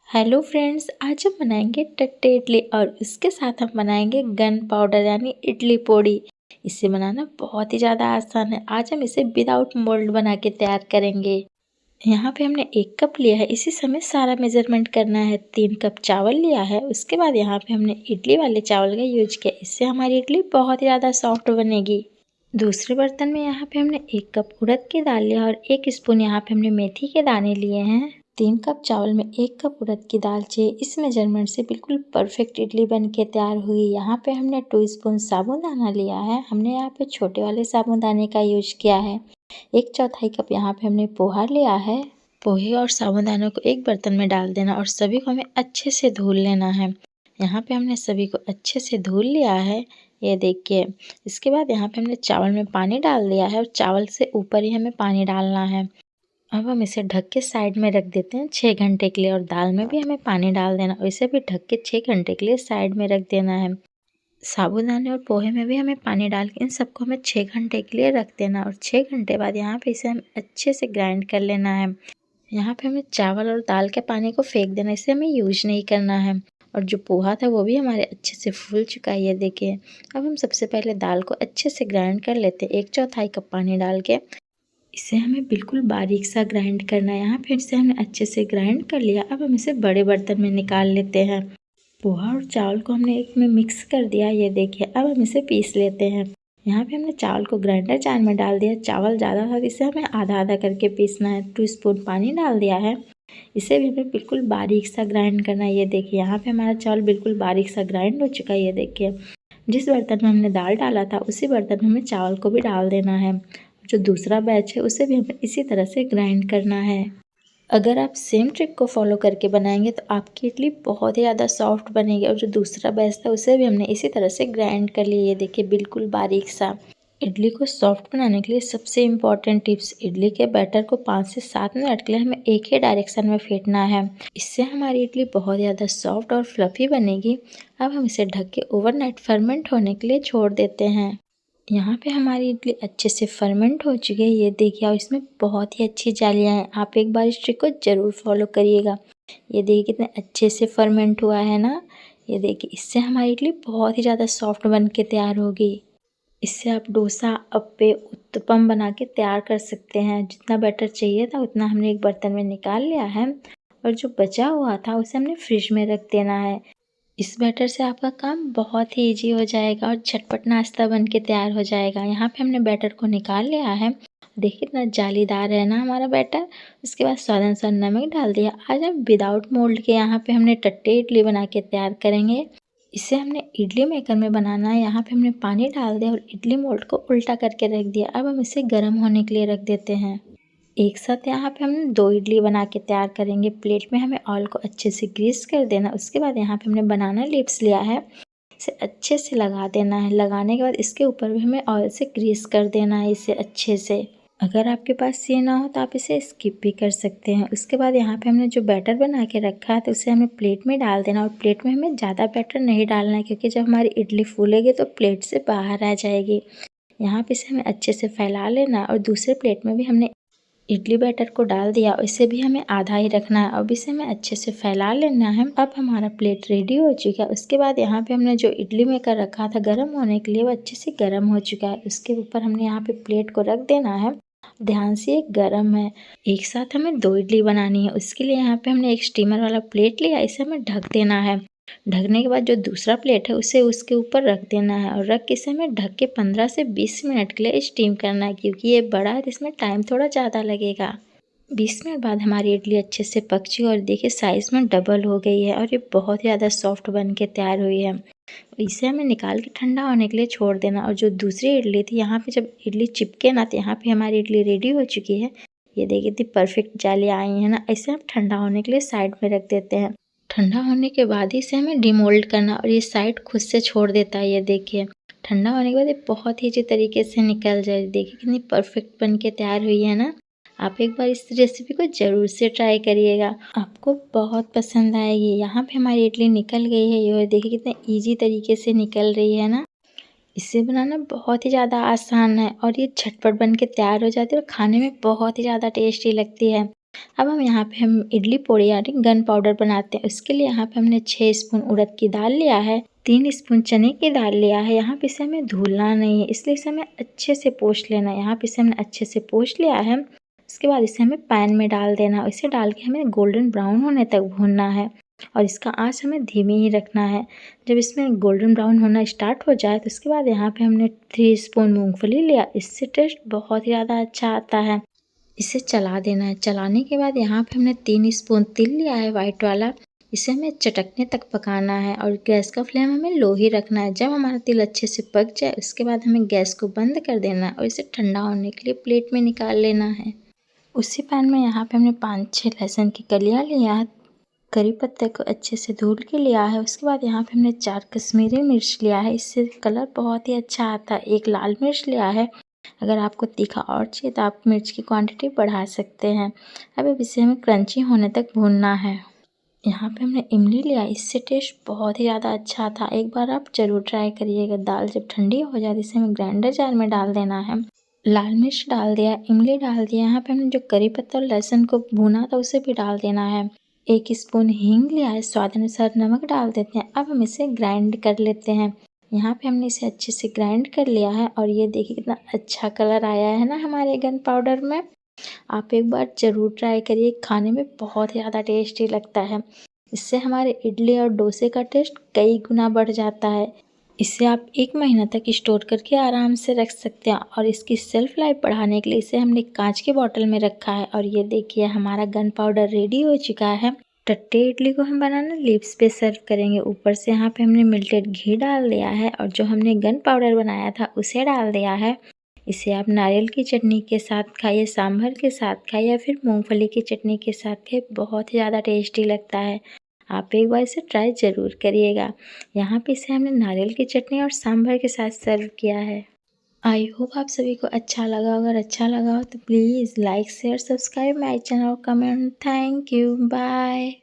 Hello friends, आज हम बनाएंगे टट्टे इडली और उसके साथ हम बनाएंगे गन पाउडर यानी इडली पोड़ी। इसे बनाना बहुत ही ज़्यादा आसान है। आज हम इसे विदाउट मोल्ड बना के तैयार करेंगे। यहाँ पे हमने 1 कप लिया है। इसी समय सारा मेजरमेंट करना है। 3 कप चावल लिया है। उसके बाद यहाँ पे हमने इडली वाले चावल का यूज किया। इससे हमारी इडली बहुत ही ज़्यादा सॉफ्ट बनेगी। दूसरे बर्तन में यहाँ पे हमने 1 कप उड़द की दाल लिया और 1 स्पून यहाँ पे हमने मेथी के दाने लिए हैं। 3 कप चावल में 1 कप उड़द की दाल चाहिए। इस मेजरमेंट से बिल्कुल परफेक्ट इडली बन के तैयार हुई। यहाँ पे हमने 2 स्पून साबूदाना लिया है। हमने यहाँ पे छोटे वाले साबूदाने का यूज किया है। 1/4 कप यहाँ पे हमने पोहा लिया है। पोहे और साबूदानों को एक बर्तन में डाल देना और सभी को हमें अच्छे से धुल लेना है। यहाँ पे हमने सभी को अच्छे से धुल लिया है, ये देखिए। इसके बाद यहाँ पे हमने चावल में पानी डाल दिया है और चावल से ऊपर ही हमें पानी डालना है। अब हम इसे ढक के साइड में रख देते हैं 6 घंटे के लिए। और दाल में भी हमें पानी डाल देना और इसे भी ढक के 6 घंटे के लिए साइड में रख देना है। साबूदाने और पोहे में भी हमें पानी डाल के इन सबको हमें 6 घंटे के लिए रख देना और 6 घंटे बाद यहाँ पे इसे हम अच्छे से ग्राइंड कर लेना है। यहाँ पे हमें चावल और दाल के पानी को फेंक देना, इसे हमें यूज नहीं करना है। और जो पोहा था वो भी हमारे अच्छे से फूल चुका है, ये देखिए। अब हम सबसे पहले दाल को अच्छे से ग्राइंड कर लेते हैं 1/4 कप पानी डाल के। इसे हमें बिल्कुल बारीक सा ग्राइंड करना है। यहाँ फिर से हमने अच्छे से ग्राइंड कर लिया। अब हम इसे बड़े बर्तन में निकाल लेते हैं। पोहा और चावल को हमने एक में मिक्स कर दिया, ये देखिए। अब हम इसे पीस लेते हैं। यहाँ पे हमने चावल को ग्राइंडर जार में डाल दिया। चावल ज़्यादा था, इसे हमें आधा आधा करके पीसना है। 2 स्पून पानी डाल दिया है। इसे भी हमें बिल्कुल बारीक सा ग्राइंड करना है, ये देखिए। यहाँ पे हमारा चावल बिल्कुल बारीक सा ग्राइंड हो चुका है, ये देखिए। जिस बर्तन में हमने दाल डाला था उसी बर्तन में हमें चावल को भी डाल देना है। जो दूसरा बैच है उसे भी हमें इसी तरह से ग्राइंड करना है। अगर आप सेम ट्रिक को फॉलो करके बनाएंगे तो आपकी इडली बहुत ही ज़्यादा सॉफ्ट बनेगी। और जो दूसरा बैच था उसे भी हमने इसी तरह से ग्राइंड कर लिया, ये देखिए, बिल्कुल बारीक सा। इडली को सॉफ्ट बनाने के लिए सबसे इम्पॉर्टेंट टिप्स, इडली के बैटर को 5 से 7 मिनट के लिए हमें एक ही डायरेक्शन में फेंटना है। इससे हमारी इडली बहुत ज़्यादा सॉफ्ट और फ्लफी बनेगी। अब हम इसे ढक के ओवरनाइट फर्मेंट होने के लिए छोड़ देते हैं। यहाँ पे हमारी इडली अच्छे से फर्मेंट हो चुकी है, ये देखिए। और इसमें बहुत ही अच्छी जालियाँ हैं। आप एक बार इस ट्रिक को ज़रूर फॉलो करिएगा। ये देखिए कितने अच्छे से फर्मेंट हुआ है ना, ये देखिए। इससे हमारी इडली बहुत ही ज़्यादा सॉफ्ट बन के तैयार होगी। इससे आप डोसा, अप्पे, उत्तपम बना के तैयार कर सकते हैं। जितना बैटर चाहिए था उतना हमने एक बर्तन में निकाल लिया है। और जो बचा हुआ था उसे हमने फ्रिज में रख देना है। इस बैटर से आपका काम बहुत ही इजी हो जाएगा और झटपट नाश्ता बन के तैयार हो जाएगा। यहाँ पे हमने बैटर को निकाल लिया है। देखिए कितना जालीदार है ना हमारा बैटर। उसके बाद स्वाद अनुसार नमक डाल दिया। आज हम विदाउट मोल्ड के यहाँ पे हमने टट्टे इडली बना के तैयार करेंगे। इसे हमने इडली मेकर में बनाना है। यहाँ पे हमने पानी डाल दिया और इडली मोल्ड को उल्टा करके रख दिया। अब हम इसे गर्म होने के लिए रख देते हैं। एक साथ यहाँ पे हमने 2 इडली बना के तैयार करेंगे। प्लेट में हमें ऑयल को अच्छे से ग्रीस कर देना। उसके बाद यहाँ पे हमने बनाना लीव्स लिया है, इसे अच्छे से लगा देना है। लगाने के बाद इसके ऊपर भी हमें ऑयल से ग्रीस कर देना है इसे अच्छे से। अगर आपके पास ये ना हो तो आप इसे स्किप भी कर सकते हैं। उसके बाद यहाँ पे हमने जो बैटर बना के रखा है तो उसे हमें प्लेट में डाल देना। और प्लेट में हमें ज़्यादा बैटर नहीं डालना है, क्योंकि जब हमारी इडली फूलेगी तो प्लेट से बाहर आ जाएगी। यहाँ पे इसे हमें अच्छे से फैला लेना है। और दूसरे प्लेट में भी हमने इडली बैटर को डाल दिया और इसे भी हमें आधा ही रखना है। अब इसे हमें अच्छे से फैला लेना है। अब हमारा प्लेट रेडी हो चुका है। उसके बाद यहाँ पे हमने जो इडली मेकर रखा था गर्म होने के लिए, वो अच्छे से गर्म हो चुका है। उसके ऊपर हमने यहाँ पे प्लेट को रख देना है। ध्यान से, ये गर्म है। एक साथ हमें 2 इडली बनानी है। उसके लिए यहाँ पे हमने एक स्टीमर वाला प्लेट लिया, इसे हमें ढक देना है। ढकने के बाद जो दूसरा प्लेट है उसे उसके ऊपर रख देना है और रख के इसे हमें ढक के 15 से 20 मिनट के लिए स्टीम करना है, क्योंकि ये बड़ा है तो इसमें टाइम थोड़ा ज़्यादा लगेगा। 20 मिनट बाद हमारी इडली अच्छे से पक चुकी है और देखिए साइज़ में डबल हो गई है और ये बहुत ही ज़्यादा सॉफ्ट बन के तैयार हुई है। इसे हमें निकाल के ठंडा होने के लिए छोड़ देना। और जो दूसरी इडली थी, यहाँ पे जब इडली चिपके ना, तो यहाँ पे हमारी इडली रेडी हो चुकी है। ये देखिए इतनी परफेक्ट जालियाँ आई हैं ना। इसे हम ठंडा होने के लिए साइड में रख देते हैं। ठंडा होने के बाद ही इसे हमें डिमोल्ड करना और ये साइड खुद से छोड़ देता है, ये देखिए। ठंडा होने के बाद ये बहुत ही अच्छी तरीके से निकल जाए। देखिए कितनी परफेक्ट बन के तैयार हुई है ना। आप एक बार इस रेसिपी को ज़रूर से ट्राई करिएगा, आपको बहुत पसंद आएगी। यहाँ पे हमारी इडली निकल गई है, ये देखिए कितने ईजी तरीके से निकल रही है ना। इसे बनाना बहुत ही ज़्यादा आसान है और ये झटपट बन के तैयार हो जाती है और खाने में बहुत ही ज़्यादा टेस्टी लगती है। अब हम यहाँ पे हम इडली पोड़ी यानी गन पाउडर बनाते हैं। उसके लिए यहाँ पे हमने 6 स्पून उड़द की दाल लिया है, 3 स्पून चने की दाल लिया है। यहाँ पे इसे हमें धुलना नहीं है, इसलिए इसे हमें अच्छे से पोंछ लेना है। यहाँ पे इसे हमने अच्छे से पोंछ लिया है। उसके बाद इसे हमें पैन में डाल देना है। इसे डाल के हमें गोल्डन ब्राउन होने तक भूनना है और इसका आँच हमें धीमी ही रखना है। जब इसमें गोल्डन ब्राउन होना स्टार्ट हो जाए तो उसके बाद यहाँ पे हमने 3 स्पून मूँगफली लिया। इससे टेस्ट बहुत ही ज़्यादा अच्छा आता है। इसे चला देना है। चलाने के बाद यहाँ पे हमने 3 स्पून तिल लिया है वाइट वाला। इसे हमें चटकने तक पकाना है और गैस का फ्लेम हमें लो ही रखना है। जब हमारा तिल अच्छे से पक जाए उसके बाद हमें गैस को बंद कर देना है और इसे ठंडा होने के लिए प्लेट में निकाल लेना है। उसी पैन में यहाँ पे हमने 5-6 लहसुन की कलियाँ लिया है, करी पत्ते को अच्छे से धुल के लिया है। उसके बाद यहाँ पे हमने 4 कश्मीरी मिर्च लिया है, इससे कलर बहुत ही अच्छा आता है। 1 लाल मिर्च लिया है। अगर आपको तीखा और चाहिए तो आप मिर्च की क्वांटिटी बढ़ा सकते हैं। अब इसे हमें क्रंची होने तक भूनना है। यहाँ पे हमने इमली लिया, इससे टेस्ट बहुत ही ज़्यादा अच्छा था। एक बार आप ज़रूर ट्राई करिएगा। दाल जब ठंडी हो जाए इसे हमें ग्राइंडर जार में डाल देना है। लाल मिर्च डाल दिया, इमली डाल दिया। यहाँ पे हमने जो करी पत्ता और लहसुन को भुना था उसे भी डाल देना है। 1 स्पून हींग लिया है, स्वाद अनुसार नमक डाल देते हैं। अब हम इसे ग्राइंड कर लेते हैं। यहाँ पे हमने इसे अच्छे से ग्राइंड कर लिया है और ये देखिए कितना अच्छा कलर आया है ना हमारे गन पाउडर में। आप एक बार ज़रूर ट्राई करिए, खाने में बहुत ही ज़्यादा टेस्टी लगता है। इससे हमारे इडली और डोसे का टेस्ट कई गुना बढ़ जाता है। इसे आप 1 महीना तक स्टोर करके आराम से रख सकते हैं और इसकी सेल्फ लाइफ बढ़ाने के लिए इसे हमने कांच के बॉटल में रखा है। और ये देखिए हमारा गन पाउडर रेडी हो चुका है। टट्टे इडली को हम बनाना लीव्स पे सर्व करेंगे। ऊपर से यहाँ पे हमने मेल्टेड घी डाल दिया है और जो हमने गन पाउडर बनाया था उसे डाल दिया है। इसे आप नारियल की चटनी के साथ खाइए, सांभर के साथ खाइए या फिर मूंगफली की चटनी के साथ खाइए, बहुत ही ज़्यादा टेस्टी लगता है। आप एक बार इसे ट्राई ज़रूर करिएगा। यहाँ पे इसे हमने नारियल की चटनी और सांभर के साथ सर्व किया है। आई होप आप सभी को अच्छा लगा। अगर अच्छा लगा हो तो please like share subscribe my channel और कमेंट। Thank you, bye.